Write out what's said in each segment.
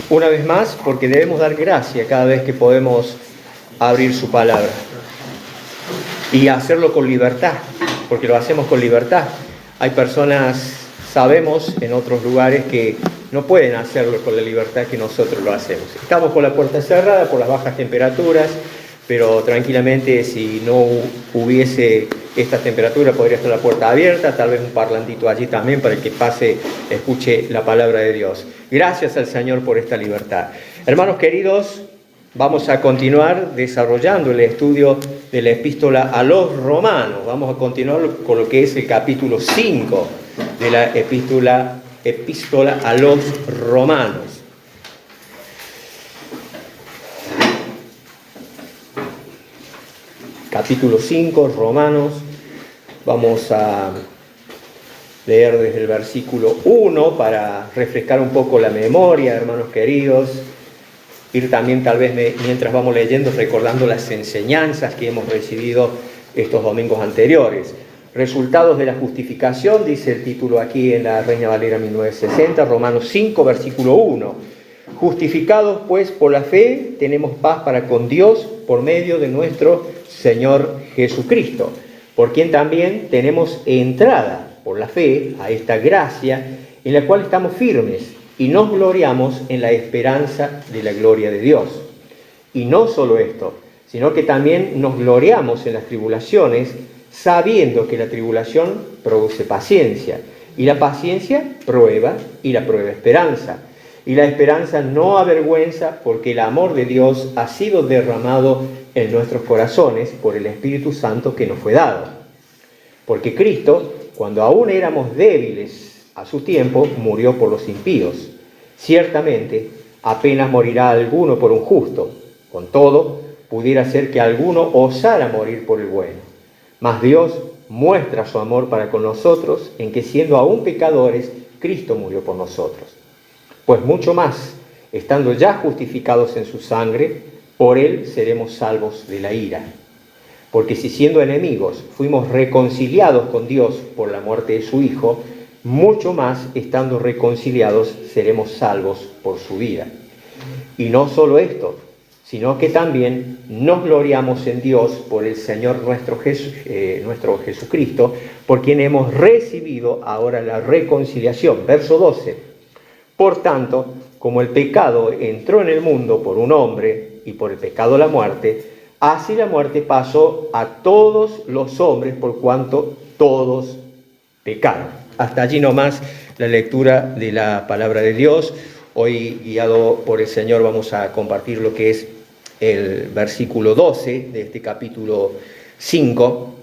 una vez más, porque debemos dar gracia cada vez que podemos abrir su palabra y hacerlo con libertad, porque lo hacemos con libertad. Hay personas, sabemos, en otros lugares que no pueden hacerlo con la libertad que nosotros lo hacemos. Estamos con la puerta cerrada por las bajas temperaturas, pero tranquilamente, si no hubiese esta temperatura, podría estar la puerta abierta, tal vez un parlantito allí también para el que pase, escuche la palabra de Dios. Gracias al Señor por esta libertad. Hermanos queridos, vamos a continuar desarrollando el estudio de la epístola a los romanos. Vamos a continuar con lo que es el capítulo 5 de la epístola a los romanos. Capítulo 5, Romanos. Vamos a leer desde el versículo 1 para refrescar un poco la memoria, hermanos queridos. Ir también tal vez mientras vamos leyendo recordando las enseñanzas que hemos recibido estos domingos anteriores. Resultados de la justificación, dice el título aquí en la Reina Valera 1960, Romanos 5, versículo 1. Justificados pues por la fe, tenemos paz para con Dios por medio de nuestro Señor Jesucristo, por quien también tenemos entrada por la fe a esta gracia en la cual estamos firmes y nos gloriamos en la esperanza de la gloria de Dios. Y no solo esto, sino que también nos gloriamos en las tribulaciones, sabiendo que la tribulación produce paciencia, y la paciencia prueba, y la prueba esperanza. Y la esperanza no avergüenza, porque el amor de Dios ha sido derramado en nuestros corazones por el Espíritu Santo que nos fue dado. Porque Cristo, cuando aún éramos débiles a su tiempo, murió por los impíos. Ciertamente, apenas morirá alguno por un justo. Con todo, pudiera ser que alguno osara morir por el bueno. Mas Dios muestra su amor para con nosotros en que, siendo aún pecadores, Cristo murió por nosotros. Pues mucho más, estando ya justificados en su sangre, por él seremos salvos de la ira. Porque si siendo enemigos fuimos reconciliados con Dios por la muerte de su Hijo, mucho más, estando reconciliados, seremos salvos por su vida. Y no solo esto, sino que también nos gloriamos en Dios por el Señor nuestro Jesucristo, por quien hemos recibido ahora la reconciliación. Verso 12. Por tanto, como el pecado entró en el mundo por un hombre y por el pecado la muerte, así la muerte pasó a todos los hombres por cuanto todos pecaron. Hasta allí nomás la lectura de la palabra de Dios. Hoy, guiado por el Señor, vamos a compartir lo que es el versículo 12 de este capítulo 5.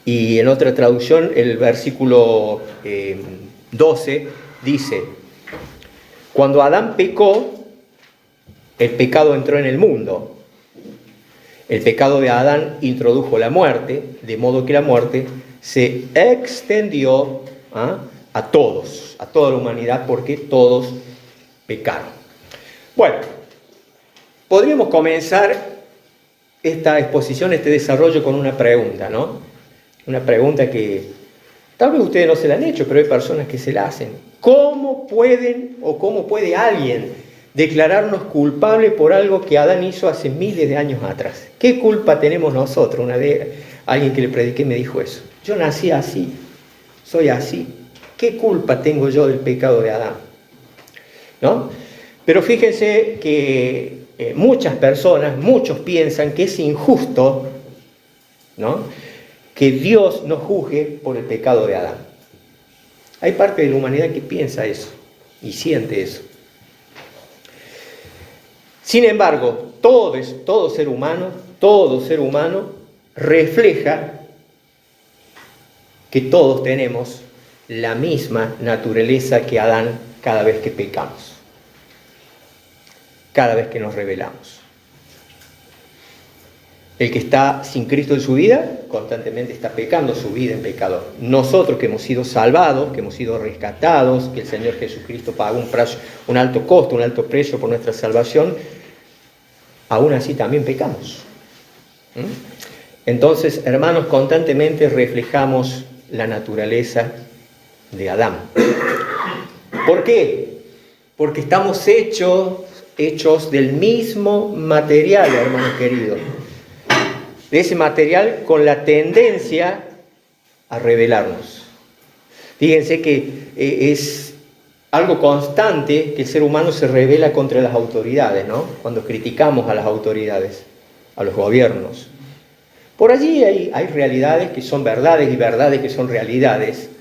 Y en otra traducción, el versículo 12 dice: cuando Adán pecó, el pecado entró en el mundo. El pecado de Adán introdujo la muerte, de modo que la muerte se extendió a todos, a toda la humanidad, porque todos pecaron. Bueno, podríamos comenzar esta exposición, este desarrollo con una pregunta, ¿no? Una pregunta que tal vez ustedes no se la han hecho, pero hay personas que se la hacen. ¿Cómo pueden o cómo puede alguien declararnos culpables por algo que Adán hizo hace miles de años atrás? ¿Qué culpa tenemos nosotros? Una vez alguien que le prediqué me dijo eso. Yo nací así, soy así. ¿Qué culpa tengo yo del pecado de Adán? ¿No? Pero fíjense que muchas personas, muchos piensan que es injusto, ¿no?, que Dios nos juzgue por el pecado de Adán. Hay parte de la humanidad que piensa eso y siente eso. Sin embargo, todo ser humano refleja que todos tenemos la misma naturaleza que Adán cada vez que pecamos, cada vez que nos rebelamos. El que está sin Cristo en su vida, constantemente está pecando su vida en pecador. Nosotros que hemos sido salvados, que hemos sido rescatados, que el Señor Jesucristo pagó un alto costo, un alto precio por nuestra salvación, aún así también pecamos. Entonces, hermanos, constantemente reflejamos la naturaleza de Adán. ¿Por qué? Porque estamos hechos del mismo material, hermanos queridos. De ese material con la tendencia a rebelarnos. Fíjense que es algo constante que el ser humano se rebela contra las autoridades, ¿no? Cuando criticamos a las autoridades, a los gobiernos. Por allí hay realidades que son verdades y verdades que son realidades.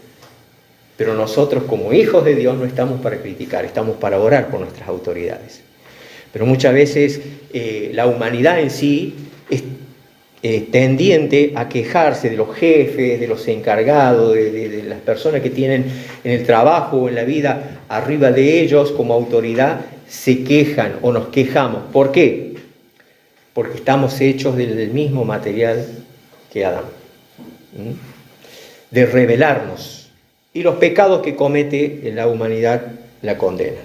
Pero nosotros como hijos de Dios no estamos para criticar, estamos para orar por nuestras autoridades. Pero muchas veces la humanidad en sí es tendiente a quejarse de los jefes, de los encargados, de las personas que tienen en el trabajo o en la vida arriba de ellos como autoridad, se quejan o nos quejamos. ¿Por qué? Porque estamos hechos del mismo material que Adán. De rebelarnos. Y los pecados que comete la humanidad la condena.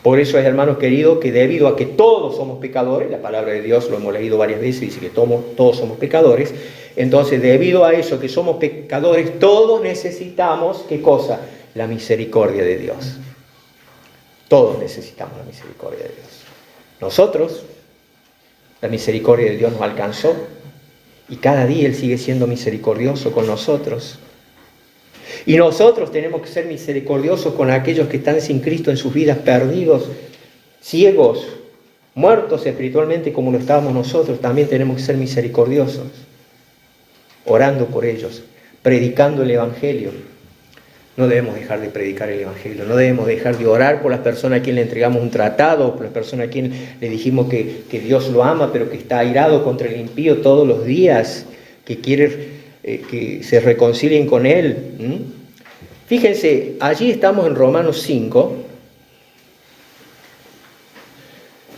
Por eso es, hermanos queridos, que debido a que todos somos pecadores, la palabra de Dios lo hemos leído varias veces, dice que todos somos pecadores, entonces debido a eso que somos pecadores, todos necesitamos, ¿qué cosa? La misericordia de Dios. Todos necesitamos la misericordia de Dios. Nosotros, la misericordia de Dios nos alcanzó y cada día Él sigue siendo misericordioso con nosotros. Y nosotros tenemos que ser misericordiosos con aquellos que están sin Cristo en sus vidas, perdidos, ciegos, muertos espiritualmente como lo estábamos nosotros. También tenemos que ser misericordiosos, orando por ellos, predicando el Evangelio. No debemos dejar de predicar el Evangelio, no debemos dejar de orar por las personas a quien le entregamos un tratado, por las personas a quien le dijimos que Dios lo ama, pero que está airado contra el impío todos los días, que quiere que se reconcilien con Él. Fíjense, allí estamos en Romanos 5,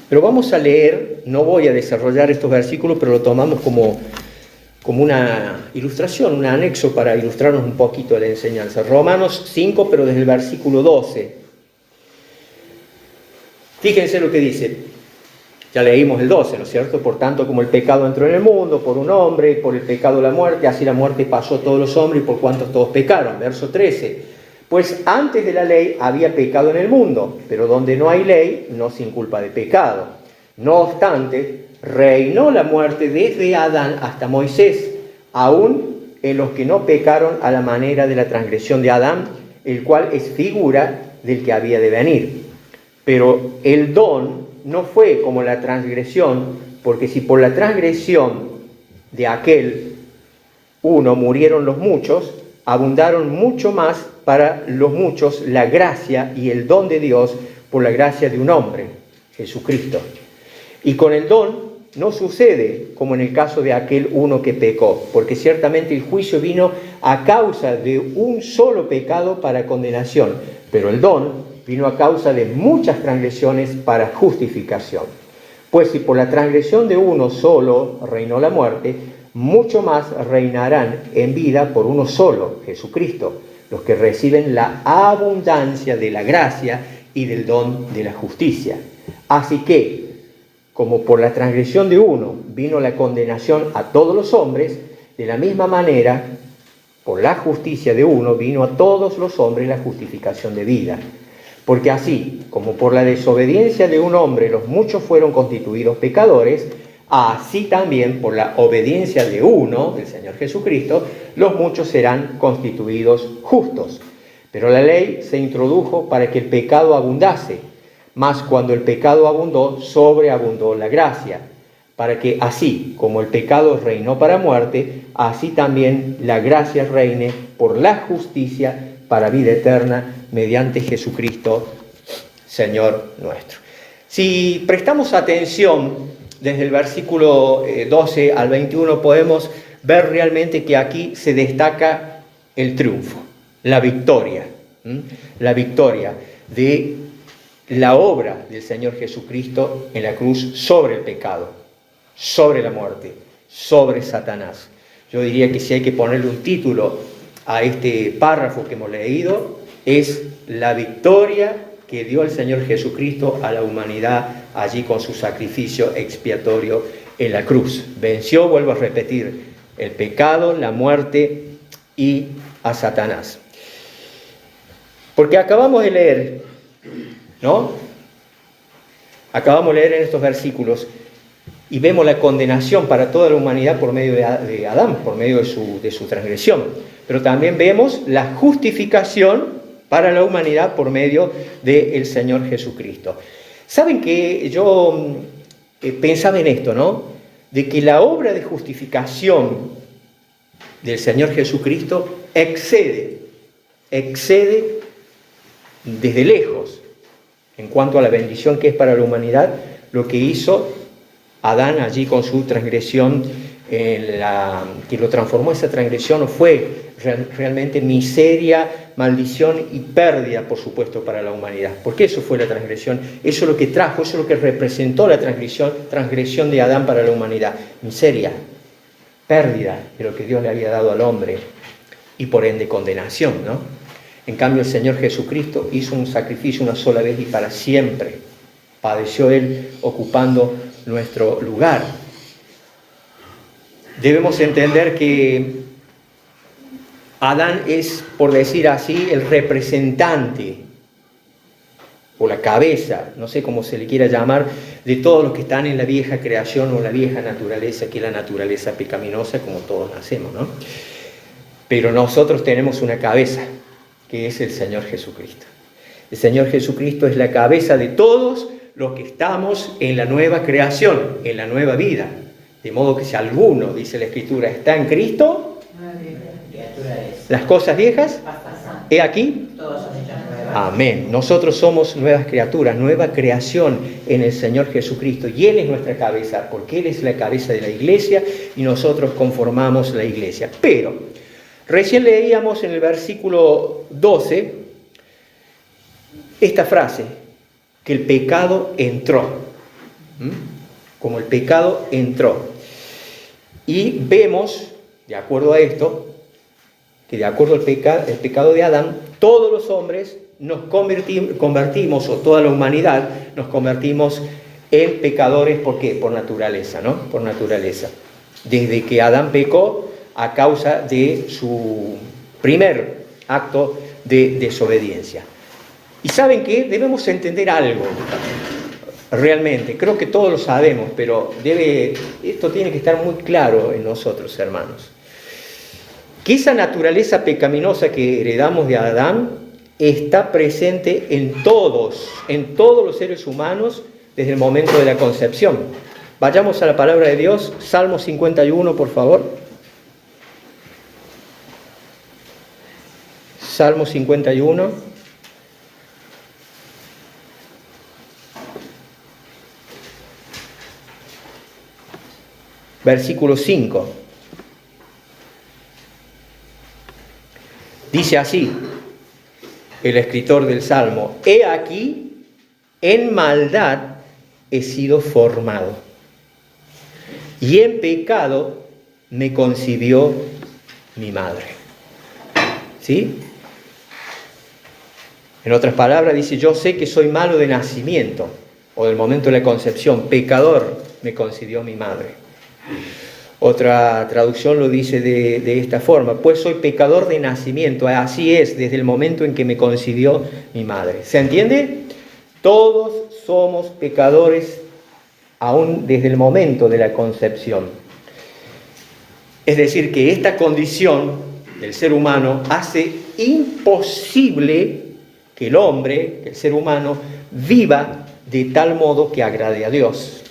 pero vamos a leer, no voy a desarrollar estos versículos, pero lo tomamos como una ilustración, un anexo para ilustrarnos un poquito de la enseñanza. Romanos 5, pero desde el versículo 12. Fíjense lo que dice. Ya leímos el 12, ¿no es cierto? Por tanto, como el pecado entró en el mundo por un hombre, por el pecado la muerte, así la muerte pasó a todos los hombres y por cuantos todos pecaron. Verso 13. Pues antes de la ley había pecado en el mundo, pero donde no hay ley, no sin culpa de pecado. No obstante, reinó la muerte desde Adán hasta Moisés, aún en los que no pecaron a la manera de la transgresión de Adán, el cual es figura del que había de venir. Pero el don no fue como la transgresión, porque si por la transgresión de aquel uno murieron los muchos, abundaron mucho más para los muchos la gracia y el don de Dios por la gracia de un hombre, Jesucristo. Y con el don no sucede como en el caso de aquel uno que pecó, porque ciertamente el juicio vino a causa de un solo pecado para condenación, pero el don vino a causa de muchas transgresiones para justificación. Pues si por la transgresión de uno solo reinó la muerte, mucho más reinarán en vida por uno solo, Jesucristo, los que reciben la abundancia de la gracia y del don de la justicia. Así que, como por la transgresión de uno vino la condenación a todos los hombres, de la misma manera, por la justicia de uno vino a todos los hombres la justificación de vida. Porque así como por la desobediencia de un hombre los muchos fueron constituidos pecadores, así también por la obediencia de uno, del Señor Jesucristo, los muchos serán constituidos justos. Pero la ley se introdujo para que el pecado abundase, mas cuando el pecado abundó, sobreabundó la gracia, para que así como el pecado reinó para muerte, así también la gracia reine por la justicia para vida eterna, mediante Jesucristo, Señor nuestro. Si prestamos atención desde el versículo 12 al 21, podemos ver realmente que aquí se destaca el triunfo, la victoria de la obra del Señor Jesucristo en la cruz sobre el pecado, sobre la muerte, sobre Satanás. Yo diría que si hay que ponerle un título a este párrafo que hemos leído, es la victoria que dio el Señor Jesucristo a la humanidad allí con su sacrificio expiatorio en la cruz. Venció, vuelvo a repetir, el pecado, la muerte y a Satanás. Porque acabamos de leer ¿no? Acabamos de leer en estos versículos y vemos la condenación para toda la humanidad por medio de Adán, por medio de su transgresión. Pero también vemos la justificación para la humanidad por medio del Señor Jesucristo. ¿Saben que yo pensaba en esto, ¿no? De que la obra de justificación del Señor Jesucristo excede desde lejos, en cuanto a la bendición que es para la humanidad, lo que hizo Adán allí con su transgresión, que lo transformó. Esa transgresión no fue realmente miseria, maldición y pérdida, por supuesto, para la humanidad. Porque eso fue la transgresión, eso es lo que trajo, eso es lo que representó la transgresión de Adán para la humanidad. Miseria, pérdida de lo que Dios le había dado al hombre y por ende condenación, ¿no? En cambio, el Señor Jesucristo hizo un sacrificio una sola vez y para siempre. Padeció Él ocupando nuestro lugar. Debemos entender que Adán es, por decir así, el representante o la cabeza, no sé cómo se le quiera llamar, de todos los que están en la vieja creación o la vieja naturaleza, que es la naturaleza pecaminosa, como todos nacemos, ¿no? Pero nosotros tenemos una cabeza, que es el Señor Jesucristo. El Señor Jesucristo es la cabeza de todos los que estamos en la nueva creación, en la nueva vida. De modo que si alguno, dice la Escritura, está en Cristo, las cosas viejas, he aquí, amén. Nosotros somos nuevas criaturas, nueva creación en el Señor Jesucristo. Y Él es nuestra cabeza, porque Él es la cabeza de la iglesia y nosotros conformamos la iglesia. Pero recién leíamos en el versículo 12 esta frase, que el pecado entró. Como el pecado entró. Y vemos, de acuerdo a esto, que de acuerdo al pecado de Adán, todos los hombres nos convertimos, o toda la humanidad, nos convertimos en pecadores. ¿Por qué? Por naturaleza, ¿no? Por naturaleza. Desde que Adán pecó a causa de su primer acto de desobediencia. Y ¿saben qué? Debemos entender algo. Realmente, creo que todos lo sabemos, pero esto tiene que estar muy claro en nosotros, hermanos. Que esa naturaleza pecaminosa que heredamos de Adán está presente en todos los seres humanos desde el momento de la concepción. Vayamos a la palabra de Dios, Salmo 51, por favor. Salmo 51. Versículo 5. Dice así el escritor del Salmo: he aquí, en maldad he sido formado, y en pecado me concibió mi madre. ¿Sí? En otras palabras dice: yo sé que soy malo de nacimiento, o del momento de la concepción, pecador me concibió mi madre. Otra traducción lo dice de esta forma: pues soy pecador de nacimiento, así es, desde el momento en que me concibió mi madre. ¿Se entiende? Todos somos pecadores aún desde el momento de la concepción. Es decir, que esta condición del ser humano hace imposible que el hombre, que el ser humano, viva de tal modo que agrade a Dios.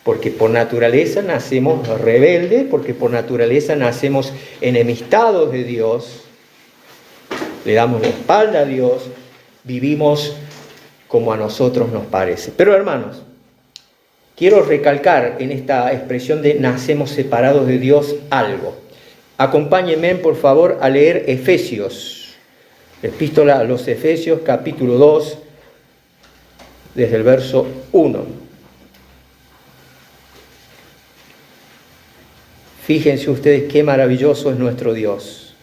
Porque por naturaleza nacemos rebeldes, porque por naturaleza nacemos enemistados de Dios, le damos la espalda a Dios, vivimos como a nosotros nos parece. Pero hermanos, quiero recalcar en esta expresión de nacemos separados de Dios algo. Acompáñenme por favor a leer Efesios, epístola a los Efesios capítulo 2, desde el verso 1. Fíjense ustedes qué maravilloso es nuestro Dios.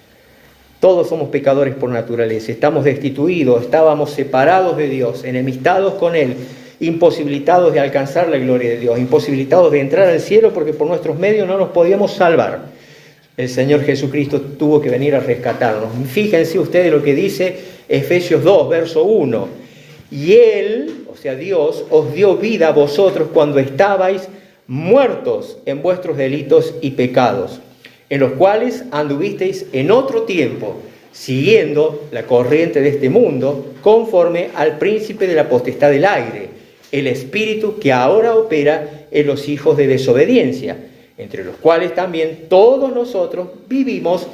Todos somos pecadores por naturaleza, estamos destituidos, estábamos separados de Dios, enemistados con Él, imposibilitados de alcanzar la gloria de Dios, imposibilitados de entrar al cielo porque por nuestros medios no nos podíamos salvar. El Señor Jesucristo tuvo que venir a rescatarnos. Fíjense ustedes lo que dice Efesios 2, verso 1. Y Él, o sea Dios, os dio vida a vosotros cuando estabais muertos en vuestros delitos y pecados, en los cuales anduvisteis en otro tiempo, siguiendo la corriente de este mundo, conforme al príncipe de la potestad del aire, el espíritu que ahora opera en los hijos de desobediencia, entre los cuales también todos nosotros vivimos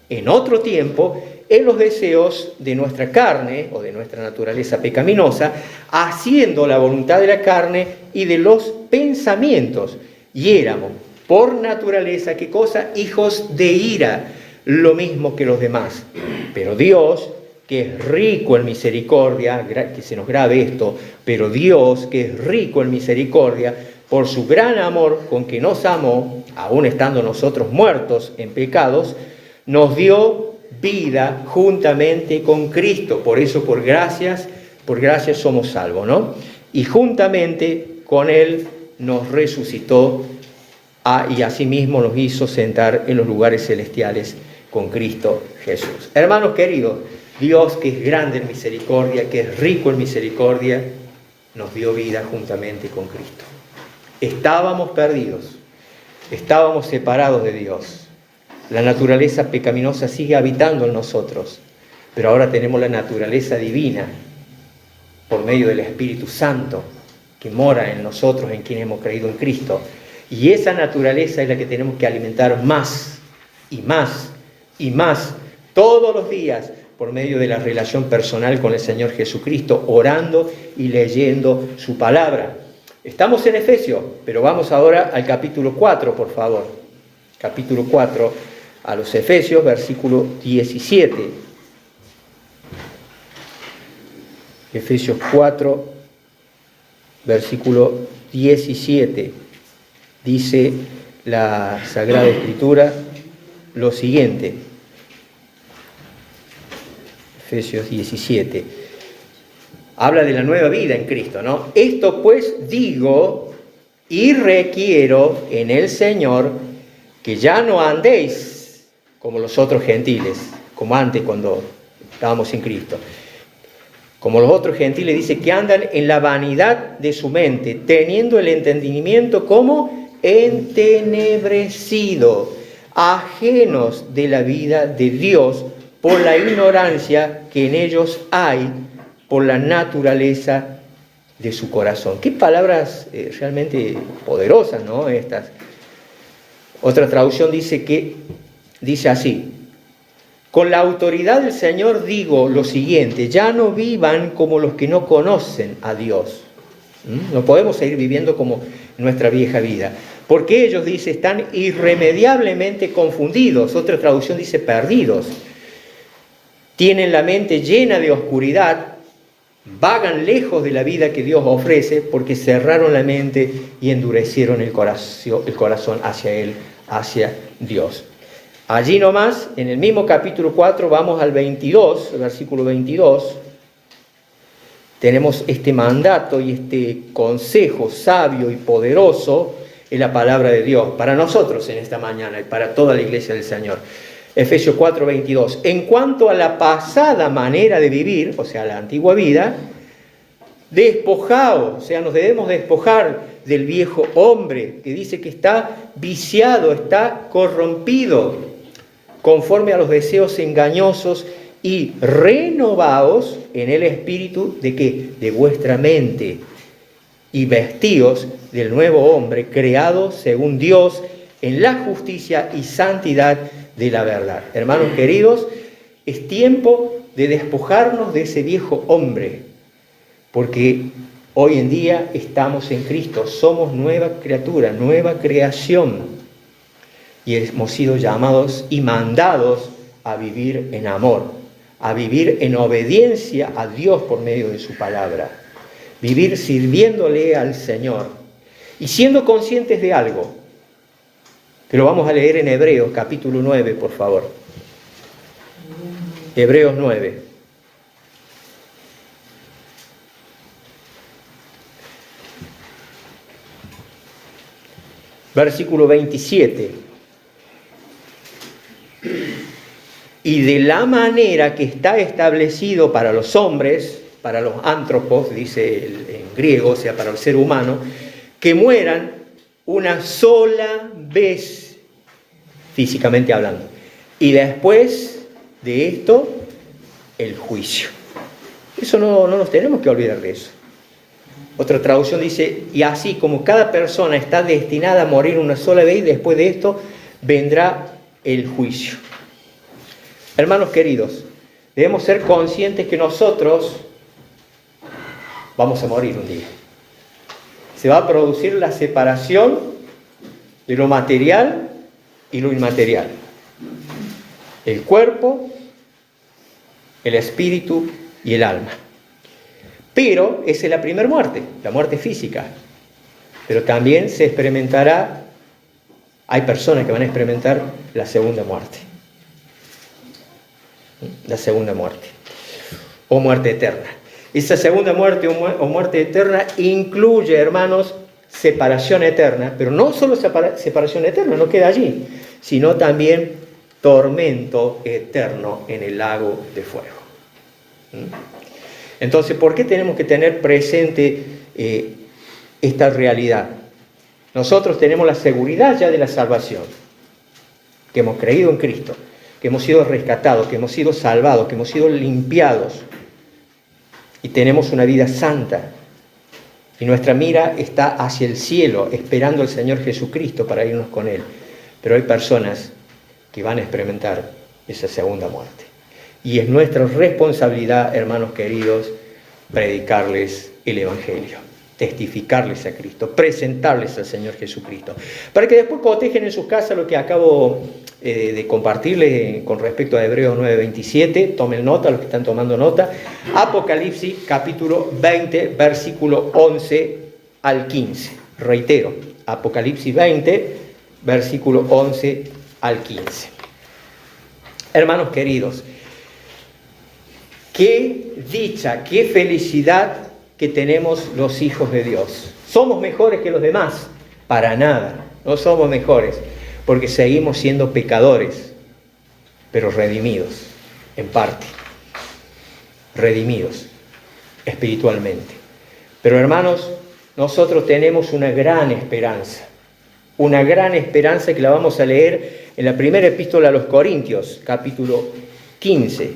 en otro tiempo en los deseos de nuestra carne o de nuestra naturaleza pecaminosa, haciendo la voluntad de la carne y de los pensamientos. Y éramos, por naturaleza, ¿qué cosa? Hijos de ira, lo mismo que los demás. Pero Dios, que es rico en misericordia, que se nos grabe esto, pero Dios, que es rico en misericordia, por su gran amor con que nos amó, aun estando nosotros muertos en pecados, nos dio vida juntamente con Cristo. Por eso, por gracias somos salvos, ¿no? Y juntamente con Él nos resucitó y asimismo nos hizo sentar en los lugares celestiales con Cristo Jesús. Hermanos queridos, Dios, que es grande en misericordia, que es rico en misericordia, nos dio vida juntamente con Cristo. Estábamos perdidos, estábamos separados de Dios. La naturaleza pecaminosa sigue habitando en nosotros, pero ahora tenemos la naturaleza divina por medio del Espíritu Santo que mora en nosotros, en quienes hemos creído en Cristo. Y esa naturaleza es la que tenemos que alimentar más y más y más todos los días por medio de la relación personal con el Señor Jesucristo, orando y leyendo su palabra. Estamos en Efesios, pero vamos ahora al capítulo 4, por favor. Capítulo 4. A los Efesios, versículo 17. Efesios 4, versículo 17. Dice la Sagrada Escritura lo siguiente. Efesios 17. Habla de la nueva vida en Cristo, ¿no? Esto pues digo y requiero en el Señor que ya no andéis como los otros gentiles, como antes cuando estábamos en Cristo. Como los otros gentiles, dice que andan en la vanidad de su mente, teniendo el entendimiento como entenebrecido, ajenos de la vida de Dios por la ignorancia que en ellos hay, por la naturaleza de su corazón. Qué palabras realmente poderosas, ¿no? Estas. Otra traducción dice así: con la autoridad del Señor digo lo siguiente, ya no vivan como los que no conocen a Dios. No podemos seguir viviendo como nuestra vieja vida, porque ellos, dice, están irremediablemente confundidos. Otra traducción dice perdidos. Tienen la mente llena de oscuridad, vagan lejos de la vida que Dios ofrece porque cerraron la mente y endurecieron el corazón hacia Él, hacia Dios. Allí nomás, en el mismo capítulo 4, vamos al 22, versículo 22, tenemos este mandato y este consejo sabio y poderoso en la palabra de Dios, para nosotros en esta mañana y para toda la iglesia del Señor. Efesios 4, 22. En cuanto a la pasada manera de vivir, o sea, la antigua vida, despojaos, o sea, nos debemos despojar del viejo hombre que dice que está viciado, está corrompido, conforme a los deseos engañosos, y renovaos en el espíritu de ¿qué? De vuestra mente, y vestíos del nuevo hombre, creado según Dios en la justicia y santidad de la verdad. Hermanos queridos, es tiempo de despojarnos de ese viejo hombre, porque hoy en día estamos en Cristo, somos nueva criatura, nueva creación, y hemos sido llamados y mandados a vivir en amor, a vivir en obediencia a Dios por medio de su palabra, vivir sirviéndole al Señor y siendo conscientes de algo, que lo vamos a leer en Hebreos capítulo 9, por favor. Hebreos 9. Versículo 27. y de la manera que está establecido para los hombres, para los antropos, dice en griego, o sea, para el ser humano, que mueran una sola vez, físicamente hablando. Y después de esto, el juicio. Eso no nos tenemos que olvidar de eso. Otra traducción dice, y así como cada persona está destinada a morir una sola vez, después de esto vendrá el juicio. Hermanos queridos, debemos ser conscientes que nosotros vamos a morir un día. Se va a producir la separación de lo material y lo inmaterial. El cuerpo, el espíritu y el alma. Pero esa es la primera muerte, la muerte física. Pero también se experimentará, hay personas que van a experimentar la segunda muerte. La segunda muerte. O muerte eterna. Esa segunda muerte o muerte eterna incluye, hermanos, separación eterna, pero no solo separación eterna, no queda allí, sino también tormento eterno en el lago de fuego. Entonces, ¿por qué tenemos que tener presente esta realidad? Nosotros tenemos la seguridad ya de la salvación, que hemos creído en Cristo, que hemos sido rescatados, que hemos sido salvados, que hemos sido limpiados y tenemos una vida santa. Y nuestra mira está hacia el cielo, esperando al Señor Jesucristo para irnos con Él. Pero hay personas que van a experimentar esa segunda muerte. Y es nuestra responsabilidad, hermanos queridos, predicarles el Evangelio, testificarles a Cristo, presentarles al Señor Jesucristo, para que después cotejen en sus casas lo que acabo de compartirles con respecto a Hebreos 9:27. Tomen nota, los que están tomando nota. Apocalipsis capítulo 20, versículo 11 al 15. Reitero, Apocalipsis 20, versículo 11 al 15. Hermanos queridos, qué dicha, qué felicidad que tenemos los hijos de Dios. ¿Somos mejores que los demás? Para nada, no somos mejores, porque seguimos siendo pecadores, pero redimidos, en parte. Redimidos espiritualmente. Pero hermanos, nosotros tenemos una gran esperanza que la vamos a leer en la primera epístola a los Corintios, capítulo 15.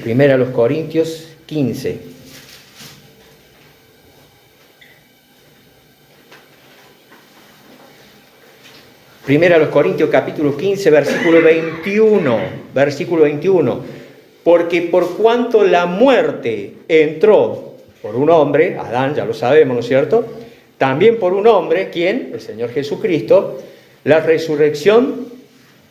Primera a los Corintios 15. Primera a los Corintios capítulo 15, versículo 21. Versículo 21. Porque por cuanto la muerte entró por un hombre, Adán, ya lo sabemos, ¿no es cierto? También por un hombre, ¿quién? El Señor Jesucristo, la resurrección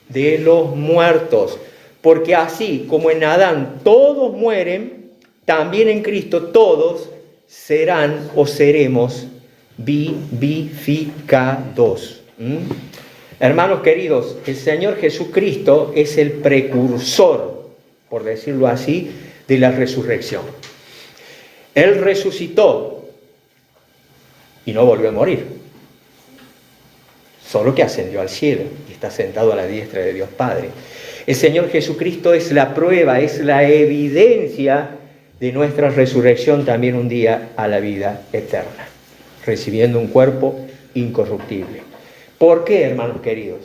de los muertos. Porque así como en Adán todos mueren, también en Cristo todos serán o seremos vivificados. Hermanos queridos, el Señor Jesucristo es el precursor, por decirlo así, de la resurrección. Él resucitó y no volvió a morir, solo que ascendió al cielo y está sentado a la diestra de Dios Padre. El Señor Jesucristo es la prueba, es la evidencia de nuestra resurrección también un día a la vida eterna, recibiendo un cuerpo incorruptible. ¿Por qué, hermanos queridos?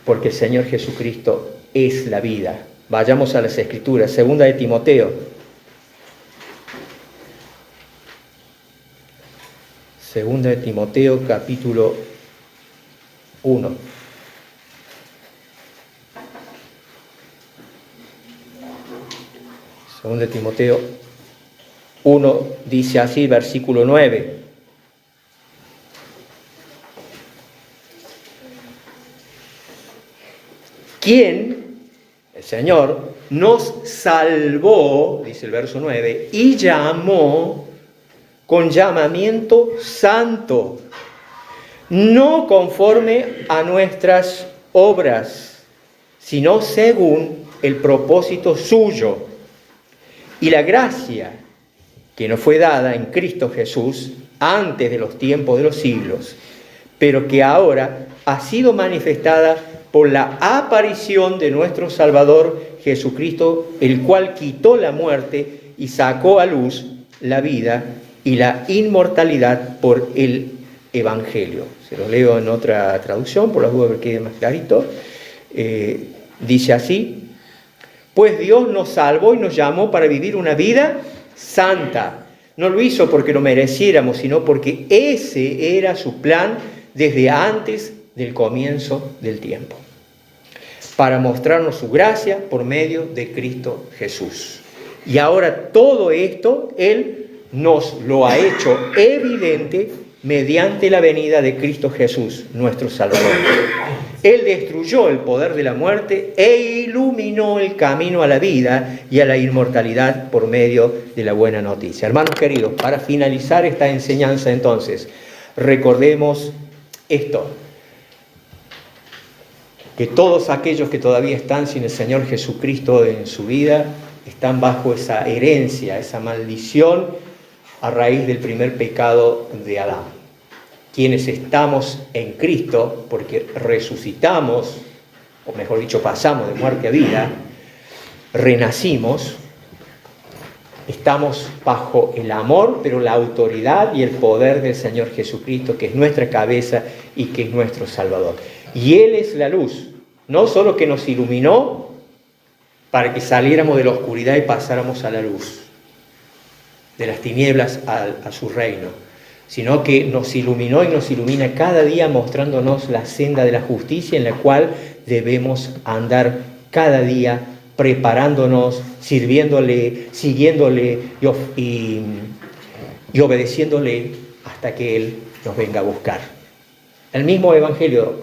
Porque el Señor Jesucristo es la vida. Vayamos a las Escrituras, segunda de Timoteo. Segunda de Timoteo, capítulo 1. Segunda de Timoteo 1 dice así, versículo 9. ¿Quién, el Señor, nos salvó, dice el verso 9, y llamó con llamamiento santo, no conforme a nuestras obras, sino según el propósito suyo y la gracia que nos fue dada en Cristo Jesús antes de los tiempos de los siglos, pero que ahora ha sido manifestada por la aparición de nuestro Salvador Jesucristo, el cual quitó la muerte y sacó a luz la vida y la inmortalidad por el Evangelio. Se lo leo en otra traducción, por las dudas que quede más clarito. Dice así: pues Dios nos salvó y nos llamó para vivir una vida santa. No lo hizo porque lo mereciéramos, sino porque ese era su plan desde antes del comienzo del tiempo, para mostrarnos su gracia por medio de Cristo Jesús. Y ahora todo esto Él nos lo ha hecho evidente mediante la venida de Cristo Jesús, nuestro Salvador. Él destruyó el poder de la muerte e iluminó el camino a la vida y a la inmortalidad por medio de la buena noticia. Hermanos queridos, para finalizar esta enseñanza entonces, recordemos esto: que todos aquellos que todavía están sin el Señor Jesucristo en su vida están bajo esa herencia, esa maldición a raíz del primer pecado de Adán. Quienes estamos en Cristo, porque resucitamos, o mejor dicho, pasamos de muerte a vida, renacimos, estamos bajo el amor, pero la autoridad y el poder del Señor Jesucristo, que es nuestra cabeza y que es nuestro Salvador. Y Él es la luz, no solo que nos iluminó para que saliéramos de la oscuridad y pasáramos a la luz, de las tinieblas a su reino, sino que nos iluminó y nos ilumina cada día mostrándonos la senda de la justicia en la cual debemos andar cada día, preparándonos, sirviéndole, siguiéndole y obedeciéndole hasta que Él nos venga a buscar. El mismo Evangelio,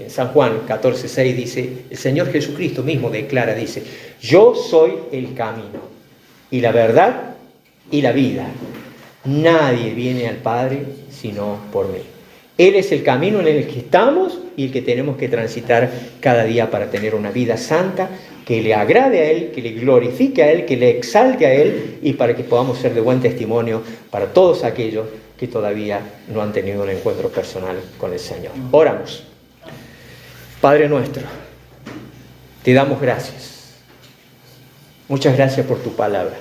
San Juan 14:6 dice, el Señor Jesucristo mismo declara, dice: yo soy el camino y la verdad y la vida. Nadie viene al Padre sino por mí. Él es el camino en el que estamos y el que tenemos que transitar cada día para tener una vida santa, que le agrade a Él, que le glorifique a Él, que le exalte a Él, y para que podamos ser de buen testimonio para todos aquellos que todavía no han tenido un encuentro personal con el Señor. Oramos. Padre nuestro, te damos gracias. Muchas gracias por tu palabra.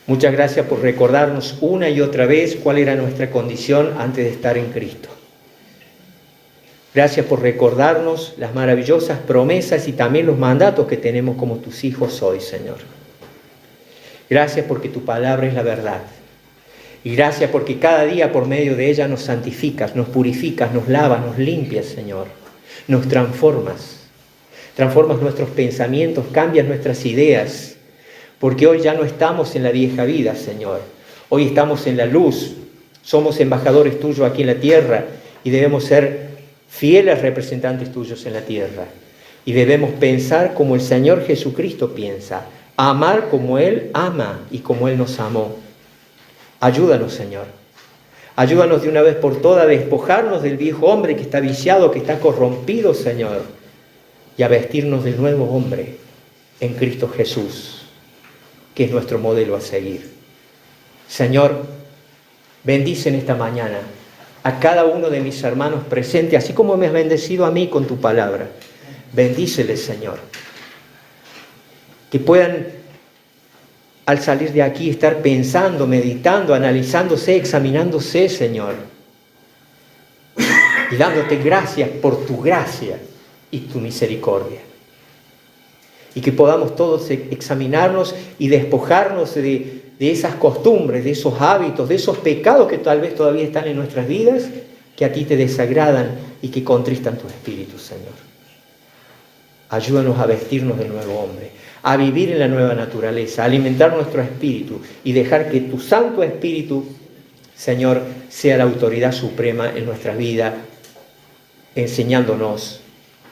Muchas gracias por recordarnos una y otra vez cuál era nuestra condición antes de estar en Cristo. Gracias por recordarnos las maravillosas promesas y también los mandatos que tenemos como tus hijos hoy, Señor. Gracias porque tu palabra es la verdad. Y gracias porque cada día por medio de ella nos santificas, nos purificas, nos lavas, nos limpias, Señor. Nos transformas. Transformas nuestros pensamientos, cambias nuestras ideas. Porque hoy ya no estamos en la vieja vida, Señor. Hoy estamos en la luz. Somos embajadores tuyos aquí en la tierra y debemos ser fieles representantes tuyos en la tierra. Y debemos pensar como el Señor Jesucristo piensa. Amar como Él ama y como Él nos amó. Ayúdanos, Señor. Ayúdanos de una vez por todas a despojarnos del viejo hombre que está viciado, que está corrompido, Señor. Y a vestirnos del nuevo hombre en Cristo Jesús, que es nuestro modelo a seguir. Señor, bendice en esta mañana a cada uno de mis hermanos presentes, así como me has bendecido a mí con tu palabra. Bendíceles, Señor. Que puedan, al salir de aquí, estar pensando, meditando, analizándose, examinándose, Señor. Y dándote gracias por tu gracia y tu misericordia. Y que podamos todos examinarnos y despojarnos de esas costumbres, de esos hábitos, de esos pecados que tal vez todavía están en nuestras vidas, que a ti te desagradan y que contristan tu espíritu, Señor. Ayúdanos a vestirnos del nuevo hombre, a vivir en la nueva naturaleza, a alimentar nuestro espíritu y dejar que tu Santo Espíritu, Señor, sea la autoridad suprema en nuestra vida, enseñándonos,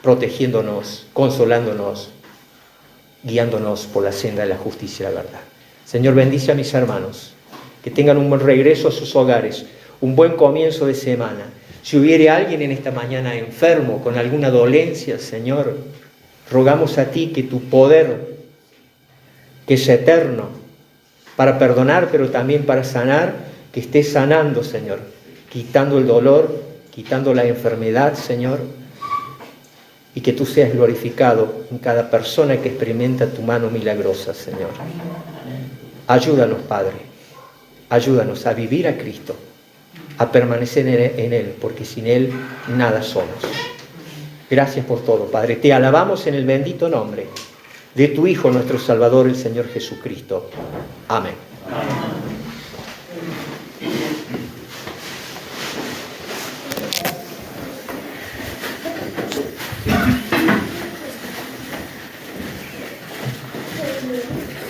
protegiéndonos, consolándonos, guiándonos por la senda de la justicia y la verdad. Señor, bendice a mis hermanos, que tengan un buen regreso a sus hogares, un buen comienzo de semana. Si hubiere alguien en esta mañana enfermo, con alguna dolencia, Señor, rogamos a ti que tu poder, que es eterno, para perdonar, pero también para sanar, que esté sanando, Señor, quitando el dolor, quitando la enfermedad, Señor, y que tú seas glorificado en cada persona que experimenta tu mano milagrosa, Señor. Ayúdanos, Padre, ayúdanos a vivir a Cristo, a permanecer en Él, porque sin Él nada somos. Gracias por todo, Padre. Te alabamos en el bendito nombre de tu Hijo, nuestro Salvador, el Señor Jesucristo. Amén.